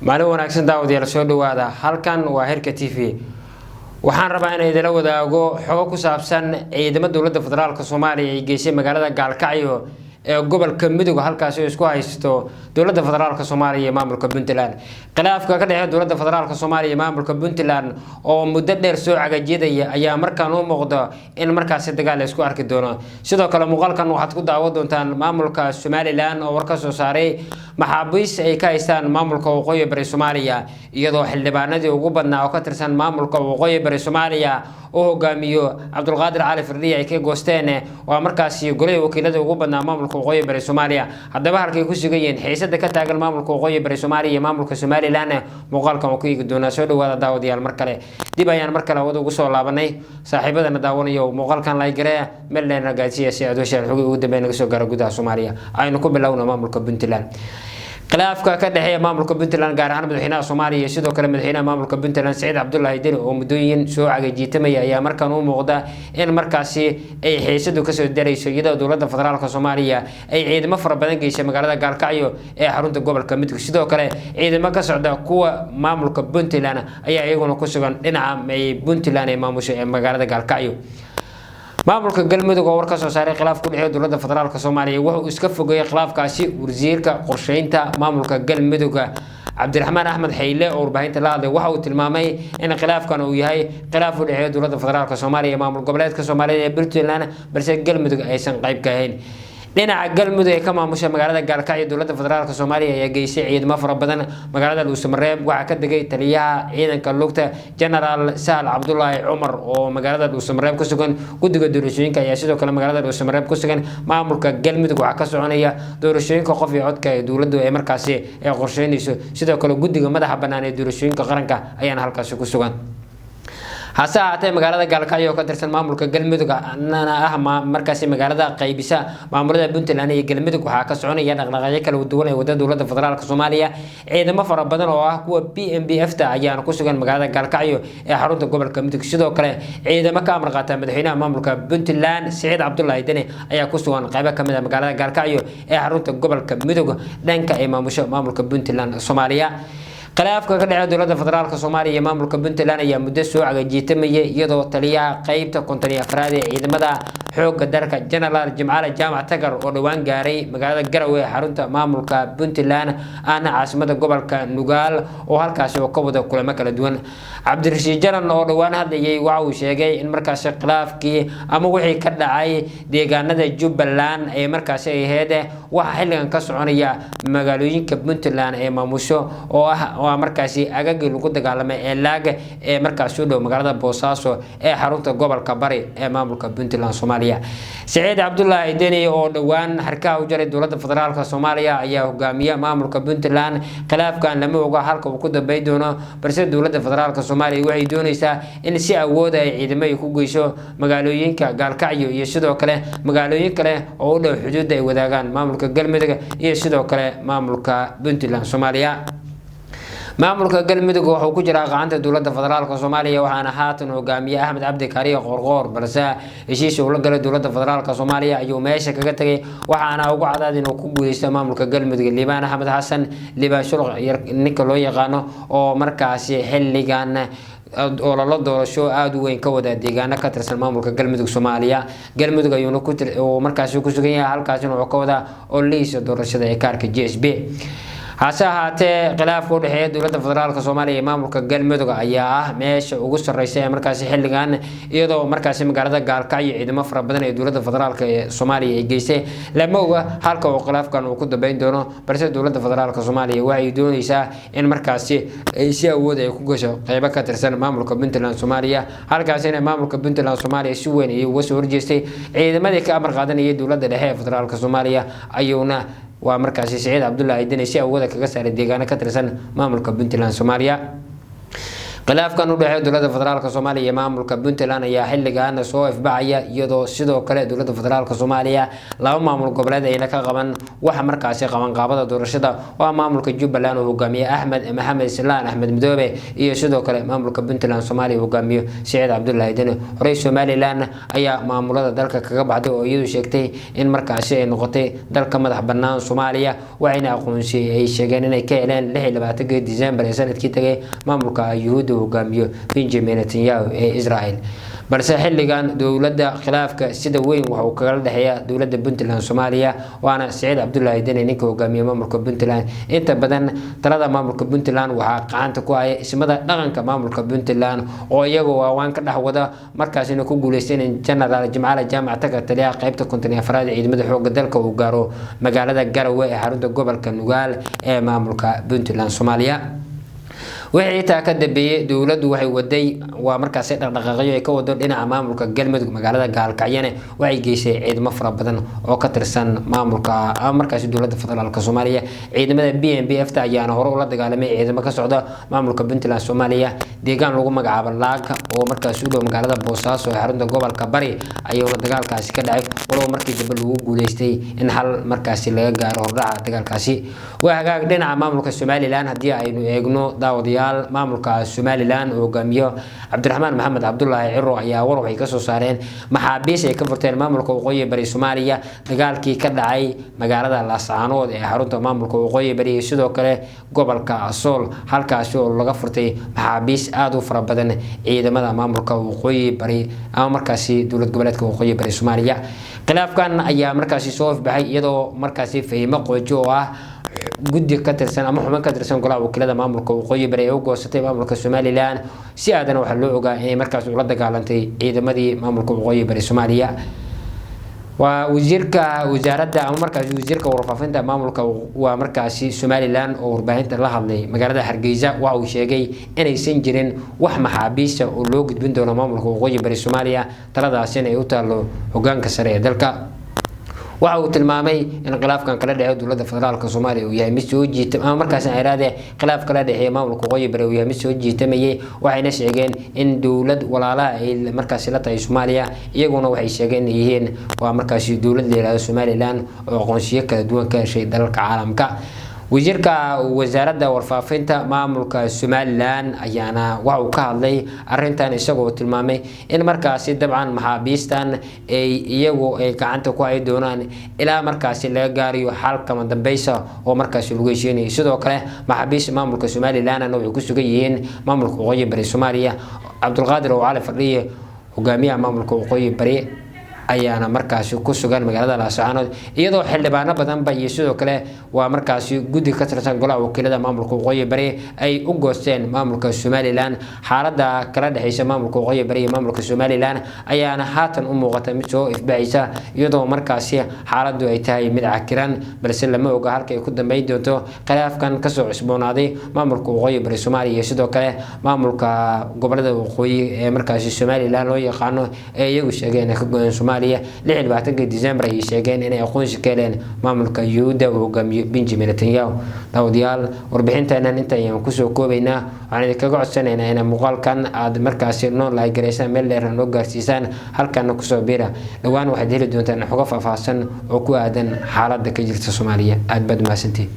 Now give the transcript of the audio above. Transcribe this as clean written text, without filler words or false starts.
maalin wanaagsan daawadayaal soo dhawaada halkan waa Herka TV waxaan rabaa inaan idin wadaago xogo ku saabsan ciidamada dawladda federaalka Soomaaliya ee geesay magaalada Gaalkacyo ee gobolka Midowga halkaas oo isku haysto dawladda federaalka Soomaaliya iyo maamulka Puntland khilaafka ka dhaxeeya dawladda federaalka Soomaaliya iyo maamulka Puntland oo muddo dheer soo cagajeedaya ayaa markaan u muuqda in markaas dagaal isku arki doono sidoo kale muuqaalkan waxaad ku daawan doontaan maamulka Somaliland oo war ka soo saaray maxaabiis ay ka haystaan maamulka waqooyi bari Soomaaliya iyadoo xildhibaanadii ugu badnaa oo ka tirsan maamulka waqooyi bari Soomaaliya oo hogaamiyo Cabdulqaadir Cali Firdhiye ay ka goosteen waa markaas golay wakiilada ugu badnaa maamulka waqooyi bari Soomaaliya haddaba halkay ku sugayeen xiisada ka taagan maamulka waqooyi bari Soomaaliya iyo maamulka Somaliland muuqaalkan oo ku eegi doona soo dhawaada daawadayaal mar kale dib ayaan mar kale wada ugu soo laabanay saaxiibadana daawanayo muuqaalkan la gareeya meel leena gaasiya si aad u sheeg xogi ugu dambeeyay naga soo gaaro gudaha Soomaaliya aynu ku bilowno maamulka Puntland khilaafka ka dhaxeeya maamulka Puntland gaar ahaan madaxweynaha Soomaaliya sidoo kale madaxweynaha maamulka Puntland Saciid Cabdullaahi Deni oo muddooyin soo cagajiitamay ayaa markaan u muuqda in markaasi ay xiisadu ka soo darayso iyadoo dawladda federaalka Soomaaliya ay ciidamo fara badan geysay magaalada Gaalkacyo ee xarunta gobolka Midowga sidoo kale ciidamo ka socda kuwa maamulka Puntland ayaa iyaguna ku sugan dhinaca Puntland ee maamusha ee magaalada Gaalkacyo maamulka galmudug oo war ka soo saaray khilaaf ku dhaxeeya dawladda federaalka Soomaaliya wuxuu iska fogeeyay khilaafkaasi wasiirka qorsheynta maamulka galmudug Cabdiraxmaan Axmed Xeyle oo warbaahinta la hadlay waxa uu tilmaamay in khilaafkan uu yahay khilaaf u dhaxeeya dawladda federaalka Soomaaliya iyo maamul goboleedka Soomaaliya ee Puntland balse galmudug aysan qayb ka ahayn dhinaca galmudug ee ka maamusha magaalada Gaalkacyo dawladda federaalka Soomaaliya ayaa geysay ciidamo fara badan magaalada Dhuusamareeb waxa ka degay taliyaha ciidanka lugta General Sahal Cabdullaahi Cumar oo magaalada Dhuusamareeb ku sugan guddiga doorashooyinka ayaa sidoo kale magaalada Dhuusamareeb ku sugan maamulka galmudug waxa ka soconaya doorashooyinka qof iyo codka ee dawladdu ay markaasi ay qorsheynayso sidoo kale guddiga madaxa bannaan ee doorashooyinka qaranka ayaan halkaas ku sugan hase ahaatee magaalada Gaalkacyo ka tirsan maamulka galmudug markaasi magaalada qaybisa maamulada Puntland iyo galmudug waxa ka soconaya dhaqdhaqaaqyo kala duwan ee wadada dawladda federaalka Soomaaliya ciidamo fara badan oo ah kuwa PMBF ta ayaan ku sugan magaalada Gaalkacyo ee xarunta gobolka Midowga sidoo kale ciidamo ka amar qaata madaxweynaha maamulka Puntland Saciid Cabdullaahi Deni ayaa ku sugan qaybo kamid ah magaalada Gaalkacyo ee xarunta gobolka Midowga dhanka ay maamusho maamulka Puntland Soomaaliya khilaafka ka dhaxeeya dawladda federaalka Soomaaliya iyo maamulka Puntland ayaa muddo soo cagajiitamay iyadoo taliyaha qaybta kontoni afraad ee ciidamada xoogga dalka General Jimcaale Jaamac Tagar oo dhawaan gaaray magaalada Garowe ee xarunta maamulka Puntland ana caasimada gobolka Nugaal oo halkaas oo ka wada kulamo kala duwan Cabdirashiid Jaran oo dhawaan hadlayay waxa uu sheegay in markaas khilaafkii ama wixii ka dhacay deegaanada Jubbaland ay markaas ay ahayd waxa xilligan ka soconaya magaalooyinka Puntland ee maamusho oo waa markaasi agagii lagu dagaalamay ee laaga ee markaas u dhow magaalada Boosaaso ee xarunta gobolka Bari ee maamulka Puntland Soomaaliya Saciid Cabdullaahi Deni oo dhawaan harkaha u jaray dawladda federaalka Soomaaliya ayaa hogaamiya maamulka Puntland khilaafkan lama oga halka uu ku dambeey doono balse dawladda federaalka Soomaaliya waxay doonaysaa in si awood ay ciidamada ku geyso magaalooyinka Gaalkacyo iyo sidoo kale magaalooyin kale oo u dhow xuduudda ay wadaagaan maamulka galmudug iyo sidoo kale maamulka Puntland Soomaaliya maamulka galmudug wuxuu ku jiraa gacanta dawladda federaalka Soomaaliya waxaana haatan hogaamiye Axmed Cabdi Kaariye Qorqoor balse heshiis uu la galay dawladda federaalka Soomaaliya ayuu meesha kaga tagay waxaana ugu cadaad inuu ku guuleysto maamulka galmudug Liibaan Axmed Xasan Liibaan Shuluq ninka loo yaqaano oo markaasi xilligan oo la doorasho aad u weyn ka wada deegaano ka tirsan maamulka galmudug Soomaaliya galmudug ayuu ku markaasi ku sugan yahay halkaas inuu ka wada oo liis doorashada ee kaarka GSB hase ahaatee khilaafka u dhaxeeya dawladda federaalka Soomaaliya iyo maamulka galmudug ayaa ah meesha ugu sareysa ee markaasi xilligan iyadoo markaasi magaalada Gaalkacyo ciidamo fara badan ee dawladda federaalka ee Soomaaliya ay geysay lama oga halka uu khilaafkan uu ku dambeyn doono balse dawladda federaalka Soomaaliya waxay doonaysaa in markaasi ay si awood ay ku gasho qaybo ka tirsan maamulka Puntland Soomaaliya halkaas in maamulka Puntland Soomaaliya si weyn ay uga soo horjeestay ciidamadii ka amar qaadanayay dawladda dhexe ee federaalka Soomaaliya ayuuna waa markaasi Saciid Cabdullaahi Deni si awood kaga saaray deegaano ka tirsan maamulka Puntland Soomaaliya khilaafkan u dhexeeya dowladda federaalka Soomaaliya iyo maamulka Puntland ayaa xilligan soo ifbacaya iyadoo sidoo kale dowladda federaalka Soomaaliya laba maamul goboleed ay ka qaban waxa markaasi qaban qaabada doorashada oo maamulka Jubbaland uu hogaamiyo Axmed Maxamed Islaan Axmed Midoobe iyo sidoo kale maamulka Puntland Soomaaliya uu hogaamiyo Saciid Cabdullaahi Deni horay Somaliland ayaa maamulada dalka kaga baxday oo iyadu sheegtay in markaasi ay noqotay dalka madax bannaan Soomaaliya waxayna aqoonsi ay sheegeen inay ka heleen 26 December sanadkii tagay maamulka Yuhuudda hogaamiyo Benjamin Netanyahu ee Israel balse xilligan dowladda khilaafka sida weyn waxa uu kaga dhaxeeyaa dowladda Puntland Soomaaliya waana Saciid Cabdullaahi Deni ninka hogaamiyo maamulka Puntland inta badan talada maamulka Puntland waxa gacanta ku haya ismada dhaqanka maamulka Puntland oo iyagu waan ka dhaxwada markaasina ku guuleysteen General Jamaal Jaamac taga taliya qaybta konton afraad ciidamada xoogga dalka uu gaaro magaalada Garowe ee xarunta gobolka Nugaal ee maamulka Puntland Soomaaliya wixii taa ka dambeeyay dowladdu waxay waday waa markaas dhaqdhaqaaqyo ay ka wado dhinaca maamulka Galmudug magaalada Gaalkacyane waxay geysay ciidamo fara badan oo ka tirsan maamulka markaas dowladda federaalka Soomaaliya ciidamada BNPF ta ayaana hore u la dagaalamay ciidamo ka socda maamulka Puntland Soomaaliya deegaan lagu magacaabo Laag oo markaas u dhow magaalada Boosaaso ee xarunta gobolka Bari ayuu dagaalkaasi ka dhacay walow markii dambe lagu guuleystay in hal markaas laga gaaro hordhaca dagaalkaasi waa hagaag dhinaca maamulka Somaliland hadii aynu eegno daawadayaal maamulka Somaliland oo hogaamiyo Cabdiraxmaan Maxamed Cabdullaahi Ciro ayaa war waxay ka soo saareen maxaabiis ay ka furteen maamulka Waqooyi Bari Soomaaliya dagaalkii ka dhacay magaalada Laascaanood ee xarunta maamulka Waqooyi Bari sidoo kale gobolka Sool halkaas oo laga furtay maxaabiis aad u fara badan ciidamada maamulka Waqooyi Bari ama markaasi dowlad goboleedka Waqooyi Bari Soomaaliya khilaafkan ayaa markaasi soo ifbaxay iyadoo markaasi fahimo qoojo oo ah guddi ka tirsan ama xubin ka tirsan golaha wakiilada maamulka Waqooyi Bari oo goosatay maamulka Somaliland si aadan waxa loo ogaa inay markaas ula dagaalantay ciidamadii maamulka Waqooyi Bari Soomaaliya waa wasiirka wasaaradda ama markaas wasiirka warfaafinta maamulka waa markaasi Somaliland oo warbaahinta la hadlay magaalada Hargeysa waxa uu sheegay inaysan jirin wax maxaabiis oo loo gudbin doono maamulka Waqooyi Bari Soomaaliya taladaasina ay u taalo hoggaanka sare ee dalka waxa uu tilmaamay in khilaafkan kala dhaxeeyo dowladda federaalka Soomaaliya uu yahay mid soo jiitay ama markaas ay raadeen khilaaf kala dhaxeeyo maamulka Waqooyi Bari uu yahay mid soo jiitamayay waxayna sheegeen in dowlad walaalaha ay markaas la tahay Soomaaliya iyaguna waxay sheegeen yihiin waa markaas dowlad leeyahay Somaliland oo aqoonsiyo kala duwan ka heshay dalalka caalamka wasiirka wasaaradda warfaafinta maamulka Somaliland ayaana waxa uu ka hadlay arintan isagoo tilmaamay in markaas dabcan maxaabiistan ay iyagu ay gacanta ku ay doonaan ilaa markaas laga gaariyo xalka dambaysa oo markaas lagu heshiinayo sidoo kale maxaabiis maamulka Somaliland oo ku sugan yihiin maamulka Waqooyi Bari Soomaaliya Cabdulqaadir oo Cali Fadhiye hogaamiyaha maamulka Waqooyi Bari ayaana markaas ku sugan magaalada Laascaanood iyadoo xildhibaano badan ba iyo sidoo kale waa markaas guddi ka tirsan golaha wakiilada maamulka Waqooyi Bari ay u goosteen maamulka Somaliland xaaladda kala dhaxaysa maamulka Waqooyi Bari iyo maamulka Somaliland ayaana haatan u muuqata mid soo ifbaxaysa iyadoo markaas xaaladdu ay tahay mid cakiran balse lama oga halka ay ku dambeyn doonto khilaafkan ka soo cusboonaaday maamulka Waqooyi Bari Soomaaliya sidoo kale maamulka gobolada waqooyi ee markaas Somaliland loo yaqaano ee iyagu sheegeen ka go'an Soomaaliya 26 December ay sheegeen inay aqoonsi ka heleen maamulka Yuhuudda oo hogaamiyo Benjamin Netanyahu daawadayaal warbixintan inta ayaan ku soo koobaynaa waxaan idinkaga codsanaynaa in muuqaalkan aad markaas noo like gareysaan meel dheer noo gaarsiisaan halkan ku soo biira dhawaan waxaad heli doontaan xog faahfaahsan oo ku aadan xaaladda ka jirta Soomaaliya aad baad mahadsantiin